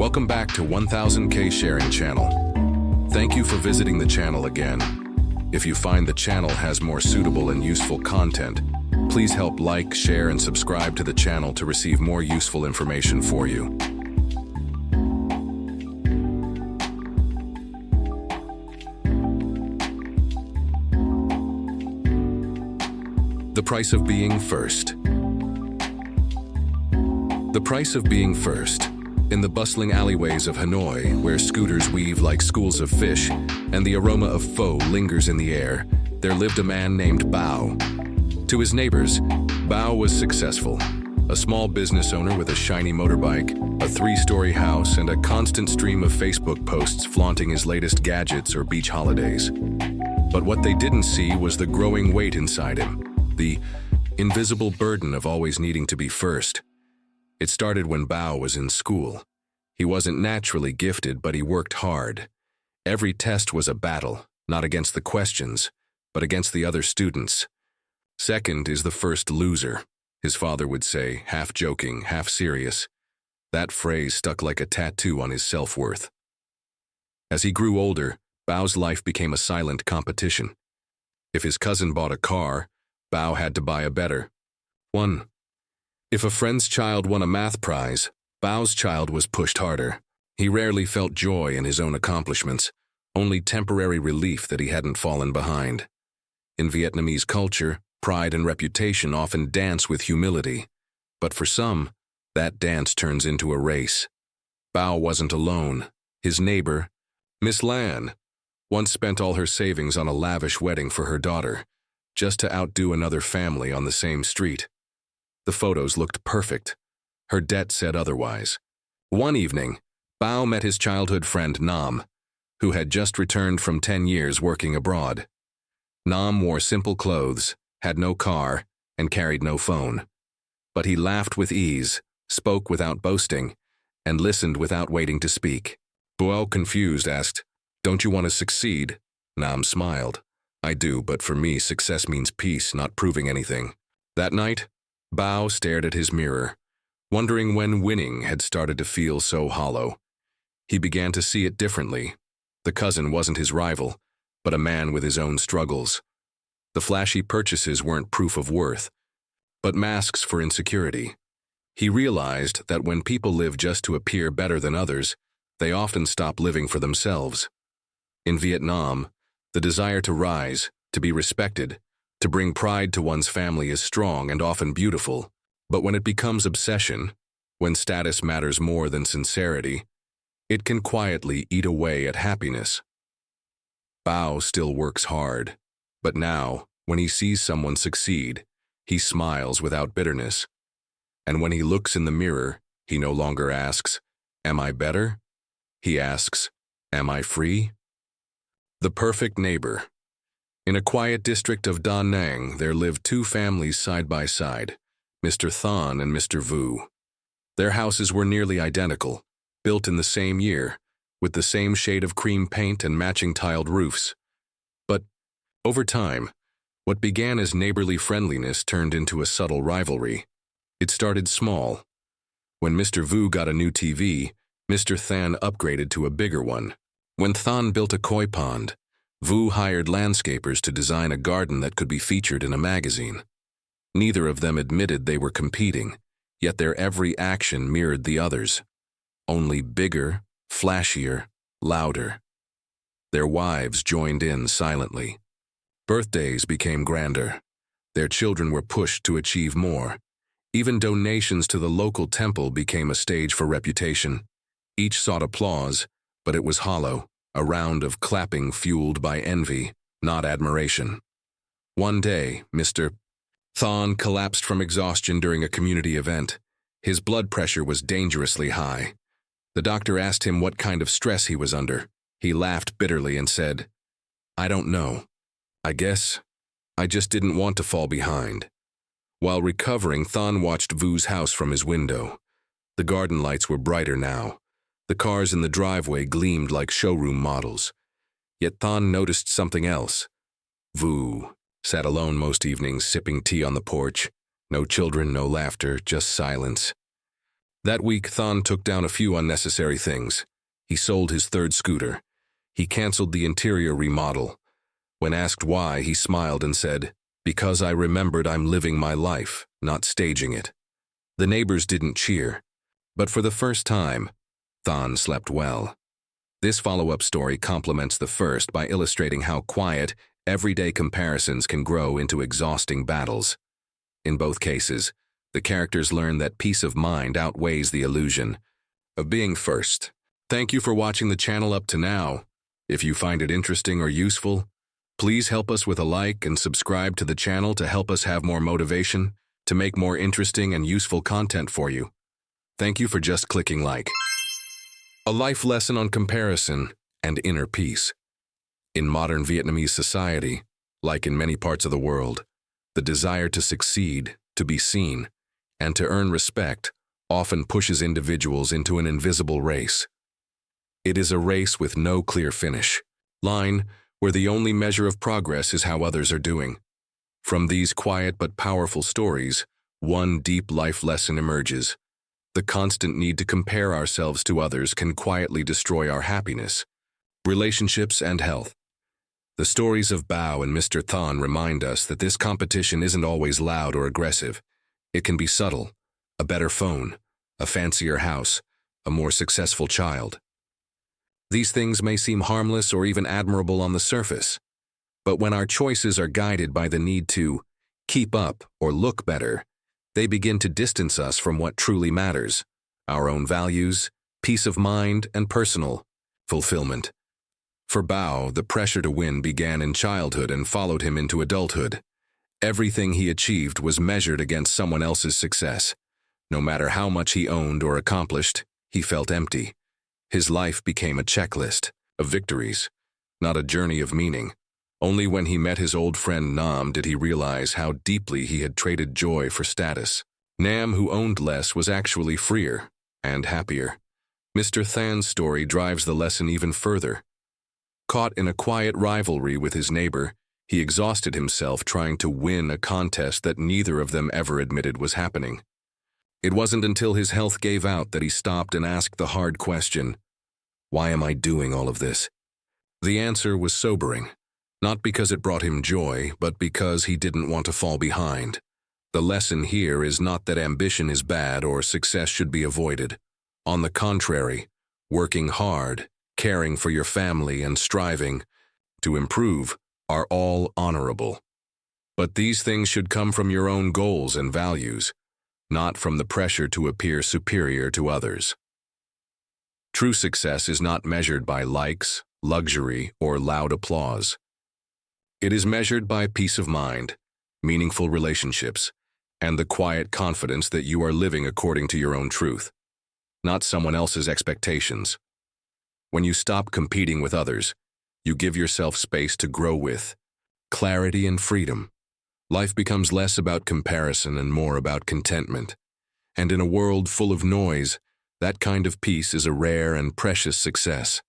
Welcome back to 1000K Sharing Channel. Thank you for visiting the channel again. If you find the channel has more suitable and useful content, please help like, share, and subscribe to the channel to receive more useful information for you. The price of being first. The price of being first. In the bustling alleyways of Hanoi, where scooters weave like schools of fish and the aroma of pho lingers in the air, there lived a man named Bao. To his neighbors, Bao was successful. A small business owner with a shiny motorbike, a 3-story house, and a constant stream of Facebook posts flaunting his latest gadgets or beach holidays. But what they didn't see was the growing weight inside him, the invisible burden of always needing to be first. It started when Bao was in school. He wasn't naturally gifted, but he worked hard. Every test was a battle, not against the questions, but against the other students. Second is the first loser, his father would say, half joking, half serious. That phrase stuck like a tattoo on his self-worth. As he grew older, Bao's life became a silent competition. If his cousin bought a car, Bao had to buy a better one. If a friend's child won a math prize, Bao's child was pushed harder. He rarely felt joy in his own accomplishments, only temporary relief that he hadn't fallen behind. In Vietnamese culture, pride and reputation often dance with humility, but for some, that dance turns into a race. Bao wasn't alone. His neighbor, Miss Lan, once spent all her savings on a lavish wedding for her daughter, just to outdo another family on the same street. The photos looked perfect. Her debt said otherwise. One evening, Bao met his childhood friend Nam, who had just returned from 10 years working abroad. Nam wore simple clothes, had no car, and carried no phone. But he laughed with ease, spoke without boasting, and listened without waiting to speak. Bao, confused, asked, "Don't you want to succeed?" Nam smiled. "I do, but for me, success means peace, not proving anything." That night, Bao stared at his mirror, wondering when winning had started to feel so hollow. He began to see it differently. The cousin wasn't his rival, but a man with his own struggles. The flashy purchases weren't proof of worth, but masks for insecurity. He realized that when people live just to appear better than others, they often stop living for themselves. In Vietnam, the desire to rise, to be respected, to bring pride to one's family is strong and often beautiful, but when it becomes obsession, when status matters more than sincerity, it can quietly eat away at happiness. Bao still works hard, but now, when he sees someone succeed, he smiles without bitterness. And when he looks in the mirror, he no longer asks, "Am I better?" He asks, "Am I free?" The perfect neighbor. In a quiet district of Da Nang, there lived two families side by side, Mr. Thanh and Mr. Vu. Their houses were nearly identical, built in the same year, with the same shade of cream paint and matching tiled roofs. But, over time, what began as neighborly friendliness turned into a subtle rivalry. It started small. When Mr. Vu got a new TV, Mr. Thanh upgraded to a bigger one. When Thanh built a koi pond, Vu hired landscapers to design a garden that could be featured in a magazine. Neither of them admitted they were competing, yet their every action mirrored the others. Only bigger, flashier, louder. Their wives joined in silently. Birthdays became grander. Their children were pushed to achieve more. Even donations to the local temple became a stage for reputation. Each sought applause, but it was hollow. A round of clapping fueled by envy, not admiration. One day, Mr. Thanh collapsed from exhaustion during a community event. His blood pressure was dangerously high. The doctor asked him what kind of stress he was under. He laughed bitterly and said, "I don't know. I guess I just didn't want to fall behind." While recovering, Thanh watched Vu's house from his window. The garden lights were brighter now. The cars in the driveway gleamed like showroom models. Yet Thanh noticed something else. Vu sat alone most evenings, sipping tea on the porch. No children, no laughter, just silence. That week, Thanh took down a few unnecessary things. He sold his third scooter. He canceled the interior remodel. When asked why, he smiled and said, "Because I remembered I'm living my life, not staging it." The neighbors didn't cheer. But for the first time, Thanh slept well. This follow-up story complements the first by illustrating how quiet, everyday comparisons can grow into exhausting battles. In both cases, the characters learn that peace of mind outweighs the illusion of being first. Thank you for watching the channel up to now. If you find it interesting or useful, please help us with a like and subscribe to the channel to help us have more motivation to make more interesting and useful content for you. Thank you for just clicking like. A life lesson on comparison and inner peace. In modern Vietnamese society, like in many parts of the world, the desire to succeed, to be seen, and to earn respect often pushes individuals into an invisible race. It is a race with no clear finish line, where the only measure of progress is how others are doing. From these quiet but powerful stories, one deep life lesson emerges. The constant need to compare ourselves to others can quietly destroy our happiness, relationships, and health. The stories of Bao and Mr. Thanh remind us that this competition isn't always loud or aggressive. It can be subtle: a better phone, a fancier house, a more successful child. These things may seem harmless or even admirable on the surface, but when our choices are guided by the need to keep up or look better, they begin to distance us from what truly matters: our own values, peace of mind, and personal fulfillment. For Bao, the pressure to win began in childhood and followed him into adulthood. Everything he achieved was measured against someone else's success. No matter how much he owned or accomplished, he felt empty. His life became a checklist of victories, not a journey of meaning. Only when he met his old friend Nam did he realize how deeply he had traded joy for status. Nam, who owned less, was actually freer and happier. Mr. Than's story drives the lesson even further. Caught in a quiet rivalry with his neighbor, he exhausted himself trying to win a contest that neither of them ever admitted was happening. It wasn't until his health gave out that he stopped and asked the hard question, "Why am I doing all of this?" The answer was sobering. Not because it brought him joy, but because he didn't want to fall behind. The lesson here is not that ambition is bad or success should be avoided. On the contrary, working hard, caring for your family, and striving to improve are all honorable. But these things should come from your own goals and values, not from the pressure to appear superior to others. True success is not measured by likes, luxury, or loud applause. It is measured by peace of mind, meaningful relationships, and the quiet confidence that you are living according to your own truth, not someone else's expectations. When you stop competing with others, you give yourself space to grow with clarity and freedom. Life becomes less about comparison and more about contentment. And in a world full of noise, that kind of peace is a rare and precious success.